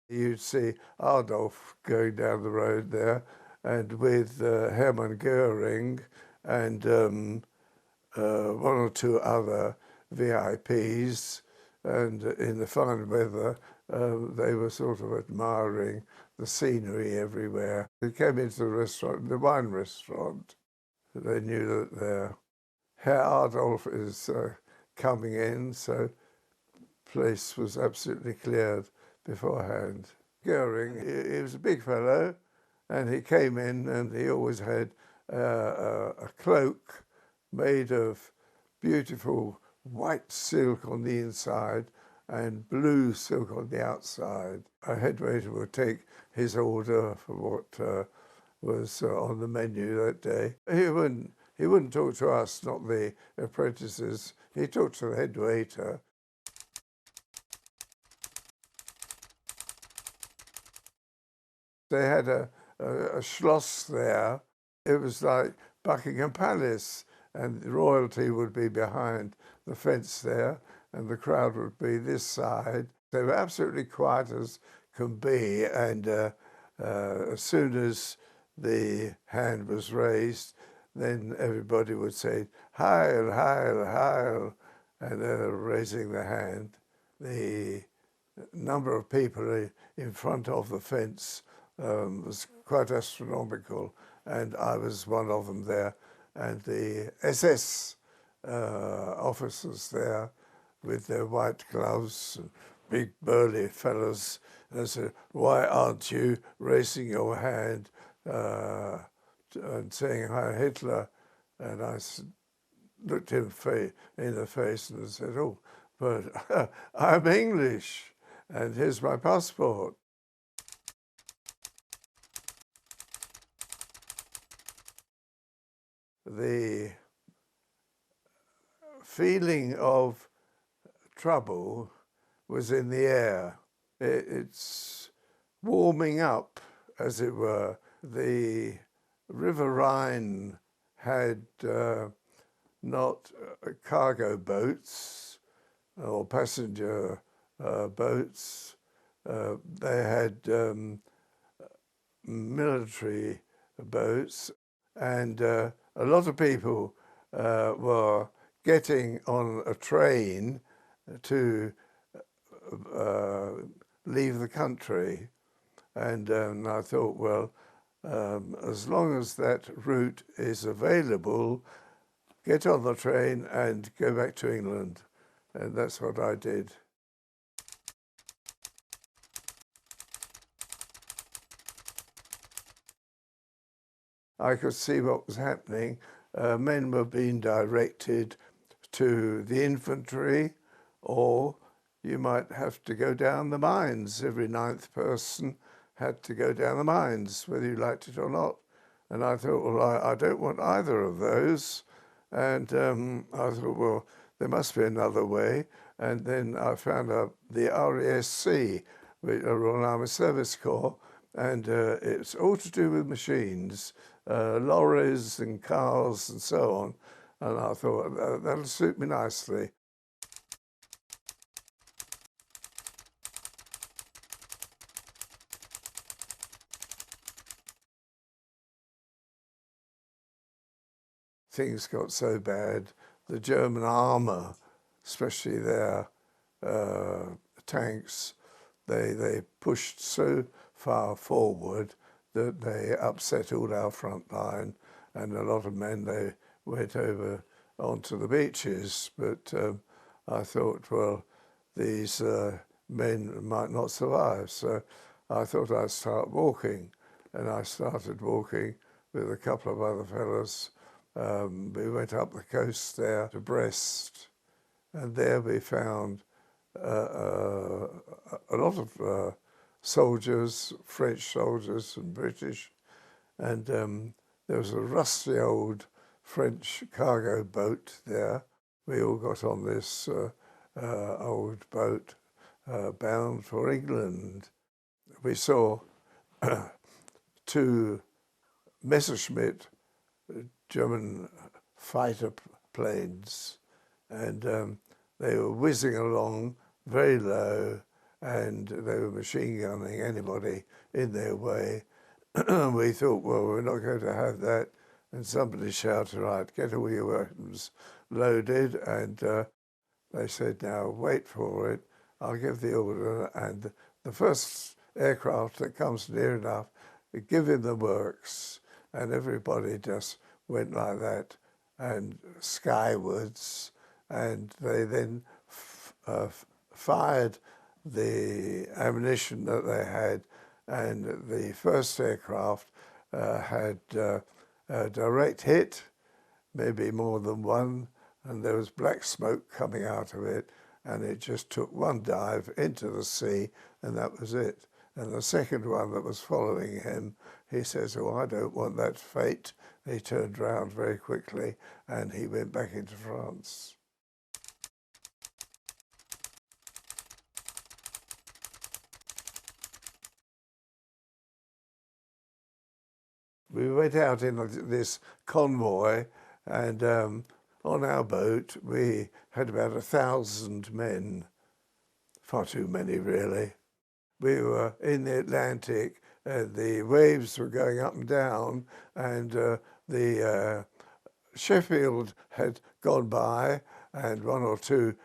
You'd see Adolf going down the road there, and with Hermann Goering and one or two other VIPs, and in the fine weather, they were sort of admiring the scenery everywhere. They came into the restaurant, the wine restaurant. They knew that Herr Adolf is coming in, so the place was absolutely cleared beforehand. Goering, he was a big fellow, and he came in and he always had a cloak made of beautiful white silk on the inside and blue silk on the outside. A head waiter would take his order for what was on the menu that day. He wouldn't talk to us, not the apprentices. He talked to the head waiter. They had a schloss there. It was like Buckingham Palace, and royalty would be behind the fence there, and the crowd would be this side. They were absolutely quiet as can be, and as soon as the hand was raised, then everybody would say, "Heil, Heil, Heil," and raising the hand. The number of people in front of the fence was quite astronomical, and I was one of them there. And the SS officers there with their white gloves, and big burly fellows, and said, "Why aren't you raising your hand and saying Heil Hitler?" And I looked him in the face and said, "Oh, but I'm English, and here's my passport." The feeling of trouble was in the air. It's warming up, as it were. The River Rhine had not cargo boats or passenger boats. They had military boats, and a lot of people were getting on a train to leave the country. And I thought, well, as long as that route is available, get on the train and go back to England. And that's what I did. I could see what was happening. Men were being directed to the infantry, or you might have to go down the mines. Every ninth person had to go down the mines, whether you liked it or not. And I thought, well, I don't want either of those. And I thought, well, there must be another way. And then I found out the RASC, Royal Army Service Corps, and it's all to do with machines, lorries and cars and so on. And I thought, that'll suit me nicely. Things got so bad, the German armour, especially their tanks, they pushed so far forward that they upset all our front line, and a lot of men, they went over onto the beaches. But I thought, well, these men might not survive, so I thought I'd start walking, and I started walking with a couple of other fellows. We went up the coast there to Brest, and there we found a lot of soldiers, French soldiers and British, and there was a rusty old French cargo boat there. We all got on this old boat bound for England. We saw two Messerschmitt German fighter planes, and they were whizzing along very low, and they were machine gunning anybody in their way. We thought, well, we're not going to have that. And somebody shouted, right, get all your weapons loaded. And they said, now wait for it. I'll give the order. And the first aircraft that comes near enough, give him the works. And everybody just went like that and skywards. And they then fired the ammunition that they had, and the first aircraft had a direct hit, maybe more than one, and there was black smoke coming out of it, and it just took one dive into the sea, and that was it. And the second one that was following him, he says, oh, I don't want that fate. He turned round very quickly, and he went back into France. We went out in this convoy, and on our boat we had about 1,000 men, far too many really. We were in the Atlantic, the waves were going up and down, and the Sheffield had gone by, and one or two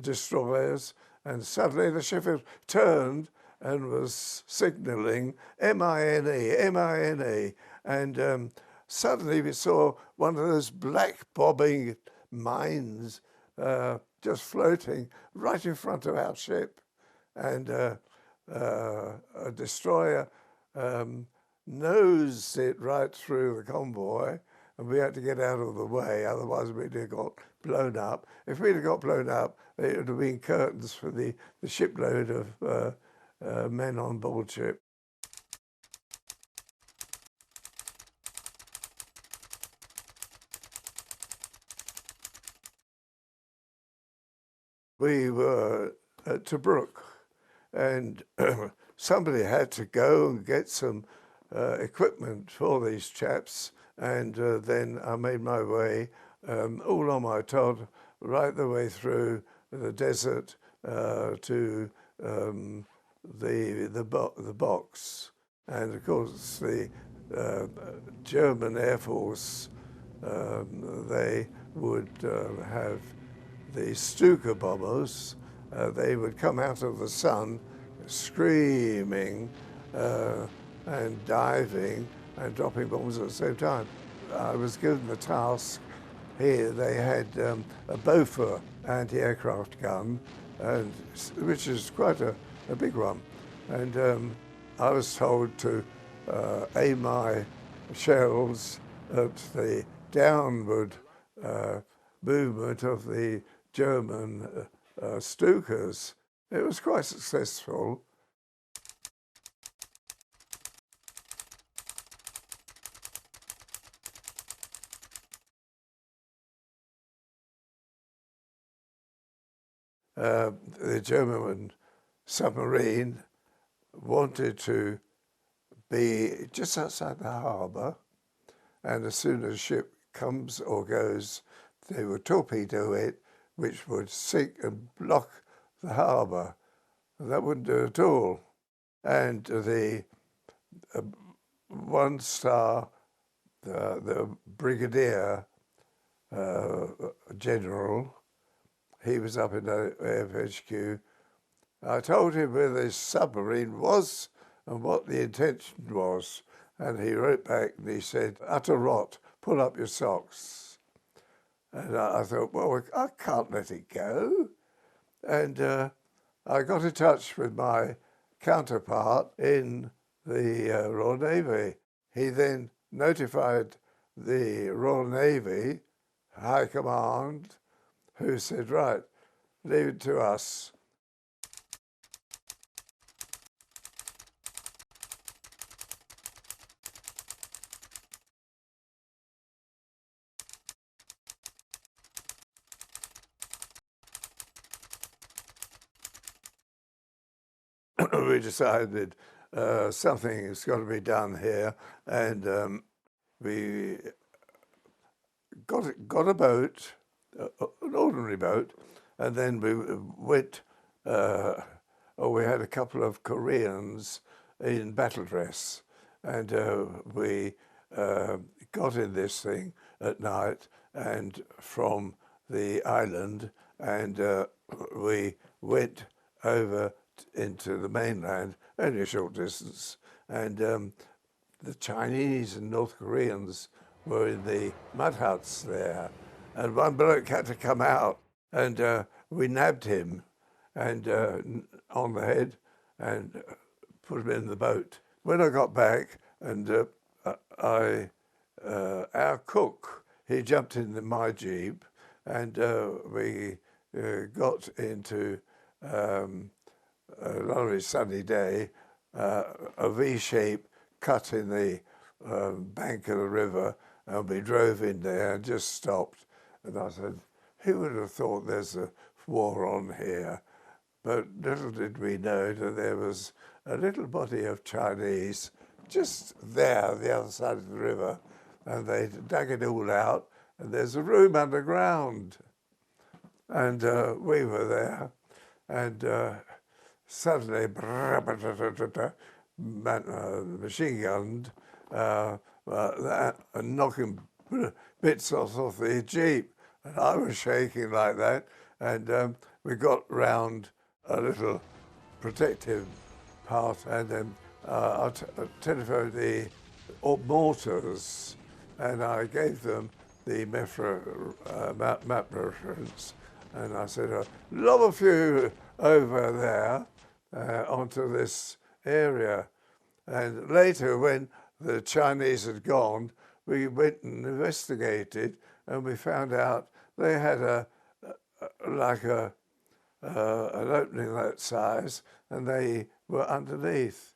destroyers, and suddenly the Sheffield turned and was signalling M-I-N-E, M-I-N-E. And suddenly we saw one of those black bobbing mines just floating right in front of our ship. And a destroyer nosed it right through the convoy, and we had to get out of the way, otherwise we'd have got blown up. If we'd have got blown up, it would have been curtains for the shipload of men on board ship. We were at Tobruk, and somebody had to go and get some equipment for these chaps, and then I made my way all on my Todd right the way through the desert to the box. And of course the German Air Force, they would have the Stuka bombers. They would come out of the sun screaming and diving and dropping bombs at the same time. I was given the task. Here they had a Bofor anti-aircraft gun, and which is quite a big one. And I was told to aim my shells at the downward movement of the German Stukas. It was quite successful. The German submarine wanted to be just outside the harbour, and as soon as a ship comes or goes, they would torpedo it, which would sink and block the harbour. That wouldn't do at all. And the one star, the brigadier general, he was up in the AFHQ. I told him where this submarine was and what the intention was. And he wrote back and he said, utter rot, pull up your socks. And I thought, well, I can't let it go. And I got in touch with my counterpart in the Royal Navy. He then notified the Royal Navy High Command, who said, right, leave it to us. We decided something has got to be done here, and we got a boat, an ordinary boat, and then we went we had a couple of Koreans in battle dress, and we got in this thing at night and from the island, and we went over into the mainland, only a short distance, and the Chinese and North Koreans were in the mud huts there, and one bloke had to come out, and we nabbed him and on the head and put him in the boat. When I got back, and our cook, he jumped in my jeep, and we got into a lovely sunny day, a V shape cut in the bank of the river, and we drove in there and just stopped. And I said, who would have thought there's a war on here? But little did we know that there was a little body of Chinese just there, the other side of the river, and they dug it all out, and there's a room underground. And we were there, and suddenly, machine gunned, and knocking bits off the jeep. And I was shaking like that, and we got round a little protective part, and then I telephoned the mortars, and I gave them the map reference, and I said, lob a few over there onto this area. And later, when the Chinese had gone, we went and investigated, and we found out they had an opening that size, and they were underneath.